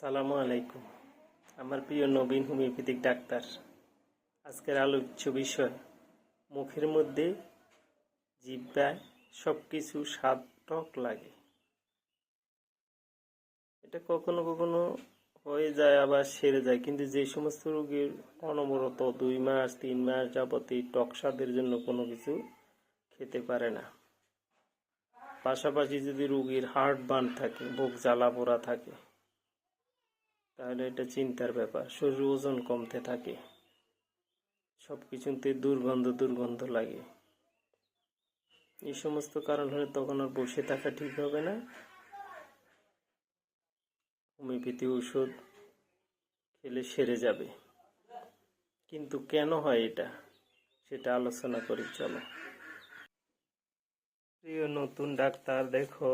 আসসালামু আলাইকুম। আমার প্রিয় নবীন হোমিওপ্যাথিক ডাক্তার, আজকের আলোচ্য বিষয় মুখের মধ্যে জিহ্বায় সব কিছু স্বাদ টক লাগে। এটা কখনো কখনো হয়ে যায়, আবার সেরে যায়, কিন্তু যে সমস্ত রোগীর অনবরত 2 মাস 3 মাস যাবতীয় টক স্বাদের জন্য কোনো কিছু খেতে পারে না, পাশাপাশি যদি রোগীর হার্ট বার্ন থাকে, বুক জ্বালা পোড়া থাকে, তাহলে এটা চিন্তার ব্যাপার। শরীর ওজন কমতে থাকে, সব কিছুতে দুর্গন্ধ লাগে। এই সমস্ত কারণ হলে তখন আর বসে থাকা ঠিক হবে না, হোমিওপ্যাথি ওষুধ খেলে সেরে যাবে। কিন্তু কেন হয় এটা, সেটা আলোচনা করি। চলো। প্রিয় নতুন ডাক্তার, দেখো,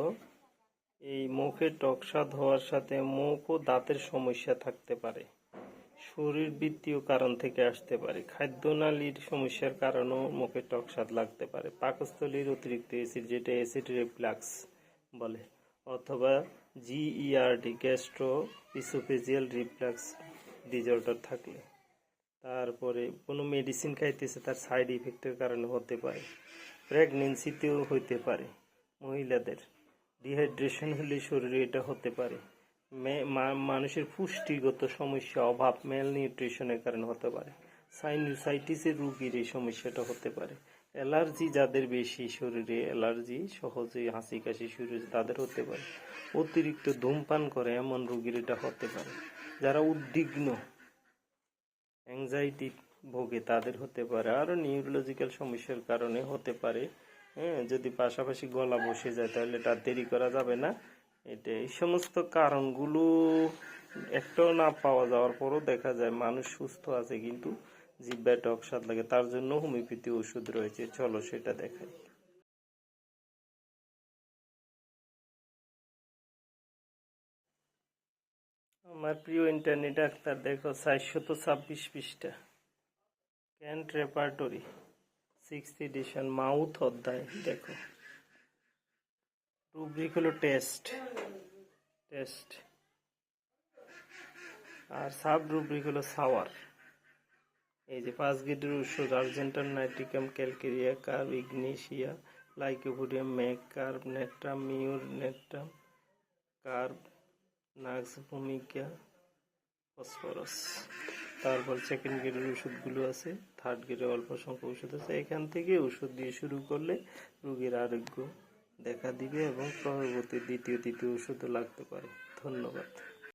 এই মুখে টকস্বাদ হওয়ার সাথে মুখ ও দাঁতের সমস্যা থাকতে পারে, শরীরবৃত্তীয় কারণ থেকে আসতে পারে, খাদ্যনালীর সমস্যার কারণেও মুখে টকস্বাদ লাগতে পারে, পাকস্থলীর অতিরিক্ত অ্যাসিড, যেটা অ্যাসিড রিফ্লাক্স বলে, অথবা GERD gastro oesophageal reflux disorder থাকলে, তারপরে কোনো মেডিসিন খাইতেছে তার সাইড ইফেক্টের কারণে হতে পারে, প্রেগনেন্সিতেও হতে পারে, মহিলাদের ডিহাইড্রেশন হলে শরীরে এটা হতে পারে, মানুষের পুষ্টিগত সমস্যা, অভাব, মেল নিউট্রিশনের কারণে হতে পারে, সাইনুসাইটিসের রোগীর এই সমস্যাটা হতে পারে, অ্যালার্জি যাদের বেশি, শরীরে অ্যালার্জি সহজেই হাসি কাশি শুরু তাদের হতে পারে, অতিরিক্ত ধূমপান করে এমন রোগীর এটা হতে পারে, যারা উদ্বিগ্ন অ্যাংজাইটি ভোগে তাদের হতে পারে, আরও নিউরোলজিক্যাল সমস্যার কারণে হতে পারে। যদি পাশাপাশি গলা বসে যায় তাহলে এটা দেরি করা যাবে না। এই সমস্ত কারণগুলো একটাও না পাওয়া যাওয়ার পরও দেখা যায় মানুষ সুস্থ আছে, কিন্তু জিহ্বায় টকস্বাদ লাগে। তার জন্য হোমিওপ্যাথি ওষুধ রয়েছে, চলো সেটা দেখাই। আমার প্রিয় ইন্টারনেট ডাক্তার, দেখো 426 পৃষ্ঠা, can't repertory 6th addition, mouth অধ্যায়। দেখো, রুব্রিক হলো টেস্ট, আর সাব রুব্রিক হলো সাওয়ার। এই যে 5 গ্রেডের ওষুধ: Argentum, nitricum, calcarea, carb, Ignatia, lycopodium, Mac, carb, natrum, Muir, natrum, carb, নাক্স, ভূমিকা, ফসফরাস। তারপর সেকেন্ড গ্রেডের ওষুধগুলো আছে, থার্ড গ্রেডের অল্প সংখ্যক ওষুধ আছে। এখান থেকে ওষুধ দিয়ে শুরু করলে রোগীর আরোগ্য দেখা দিবে এবং পরবর্তী দ্বিতীয় তৃতীয় ওষুধও লাগতে পারে। ধন্যবাদ।